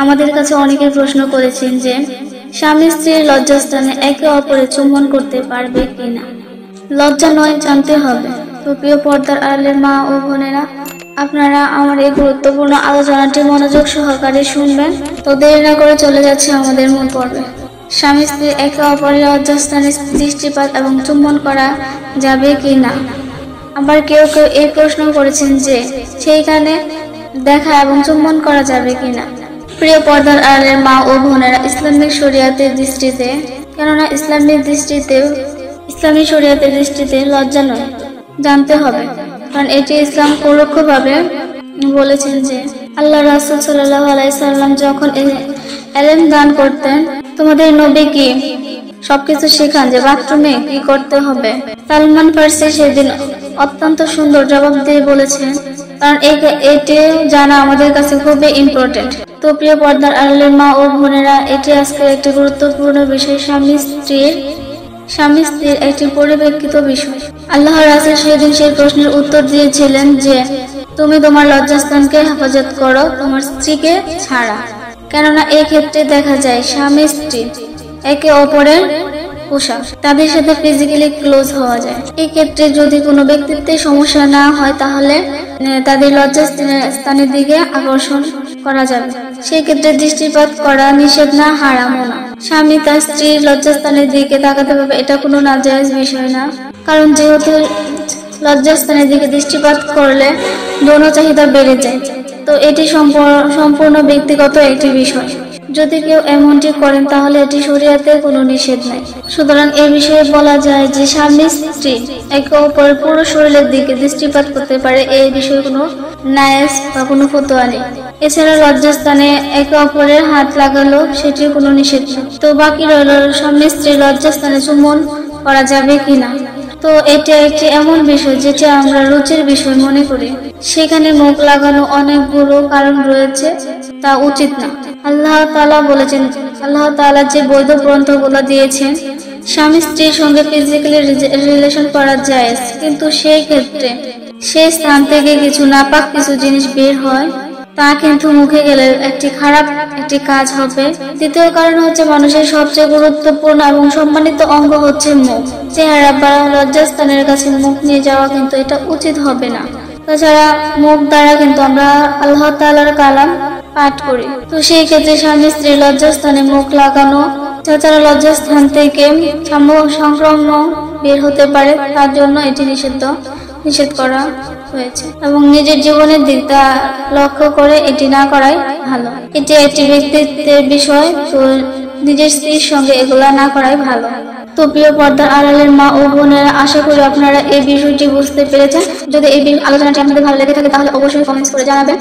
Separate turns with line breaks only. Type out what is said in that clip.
আমাদের কাছে অনেকে প্রশ্ন করেছেন যে স্বামী স্ত্রীর লজ্জাস্থানে একে অপরের চুম্বন করতে পারবে কিনা। লজ্জা নয়, জানতে হবে। তো প্রিয় পর্দার আড়ালের মা ও বোনেরা, আপনারা আমার এই গুরুত্বপূর্ণ আলোচনাটি মনোযোগ সহকারে শুনবেন। তো দেরি না করে চলে যাচ্ছে আমাদের মূল পর্বে। স্বামী স্ত্রী একে অপরের লজ্জাস্থানে দৃষ্টিপাত এবং চুম্বন করা যাবে কি না। আবার কেউ কেউ এই প্রশ্ন করেছেন যে সেইখানে দেখা এবং চুম্বন করা যাবে কিনা। প্রিয় পর্দার আড়ালের মা ও বোনেরা, ইসলামিক শরিয়াতের দৃষ্টিতে, কেননা ইসলামী শরিয়াতের দৃষ্টিতে লজ্জা নয়, জানতে হবে। কারণ এটি ইসলাম পরোক্ষভাবে বলেছেন যে আল্লাহ রাসূল সাল্লাল্লাহু আলাইহি সাল্লাম যখন ইলম দান করতেন, তোমাদের নবী কি সবকিছু শেখান যে বাথরুমে কি করতে হবে। সালমান ফার্সি সেদিন অত্যন্ত সুন্দর জবাব দিয়ে বলেছেন, কারণ এটি জানা আমাদের কাছে খুবই ইম্পর্টেন্ট। তো প্রিয় পর্দার আড়ালের মা ও বোনেরা, এটি আজকের একটি গুরুত্বপূর্ণ বিষয়, স্বামী স্ত্রীর একটি পরিপ্রেক্ষিত বিষয়। আল্লাহ রাসূল সেদিন সেই প্রশ্নের উত্তর দিয়েছিলেন যে তুমি তোমার লজ্জাস্থানকে হেফাজত করো, তোমার স্ত্রীকে ছাড়া। কেননা এই ক্ষেত্রে দেখা যায় স্বামী স্ত্রী একে অপরের পোশাক, তাদের সাথে ফিজিক্যালি ক্লোজ হওয়া যায়। এই ক্ষেত্রে যদি কোনো ব্যক্তিত্বের সমস্যা না হয়, তাহলে তাদের লজ্জাস্থানের দিকে আকর্ষণ করা যাবে। সেই ক্ষেত্রে দৃষ্টিপাত করা নিষেধ না, হারামও না। স্বামী তার স্ত্রীর লজ্জাস্থানের দিকে তাকাতে পারবে, এটা কোনো নাজায়েজ বিষয় না। কারণ যেহেতু লজ্জাস্থানের দিকে দৃষ্টিপাত করলে যৌন চাহিদা বেড়ে যায়, তো এটি সম্পূর্ণ ব্যক্তিগত একটি বিষয়। যদি কেউ এমনটি করেন তাহলে এটি শরীয়তে কোনো নিষেধ নাই। সুতরাং এই বিষয়ে বলা যায় যে স্বামী স্ত্রী একে অপরের পুরো শরীরের দিকে দৃষ্টিপাত করতে পারে, এই বিষয়ে কোনো নায়েজ বা কোনো ফতোয়া নেই। এছাড়া লজ্জাস্থানে একে অপরের হাত লাগালো, সেটির কোনো নিষেধ নেই। তো বাকি রইল স্বামী স্ত্রী লজ্জাস্থানে চুম্বন করা যাবে কিনা। তো এটা একটি এমন বিষয় যেটা আমরা রুচির বিষয় মনে করি। সেখানে মুখ লাগানো অনেকগুলো কারণ রয়েছে, তা উচিত না। আল্লাহ তাআলা যে বৈধ গ্রন্থগুলো দিয়েছেন, স্বামী স্ত্রীর সঙ্গে ফিজিক্যালি রিলেশন করা যায়, কিন্তু সেই ক্ষেত্রে সেই স্থান থেকে কিছু নাপাক কিছু জিনিস বের হয়, তা কিন্তু মুখে গেলে খারাপ একটি কাজ হবে। দ্বিতীয় কারণ হচ্ছে মানুষের সবচেয়ে গুরুত্বপূর্ণ এবং সম্মানিত অঙ্গ হচ্ছে মুখ। চেহারা বা লজ্জাস্থানের কাছে মুখ নিয়ে যাওয়া কিন্তু এটা উচিত হবে না। তাছাড়া মুখ দ্বারা কিন্তু আমরা আল্লাহ তাআলার কালাম পাঠ করি। তো সেই ক্ষেত্রে স্বামী স্ত্রীর লজ্জাস্থানে মুখ লাগানো, তাছাড়া লজ্জাস্থান থেকে সংক্রমণ বের হতে পারে, তার জন্য এটি নিষেধ করা হয়েছে। এবং নিজের জীবনের দিকটা লক্ষ্য করে এটি না করাই ভালো। এটি একটি ব্যক্তিত্বের বিষয়, তো নিজের স্ত্রীর সঙ্গে এগুলা না করাই ভালো। তো প্রিয় পর্দার আড়ালের মা ও বোনেরা, আশা করি আপনারা এই বিষয়টি বুঝতে পেরেছেন। যদি এই আলোচনাটি আপনাদের ভালো লেগে থাকে তাহলে অবশ্যই কমেন্টস করে জানাবেন।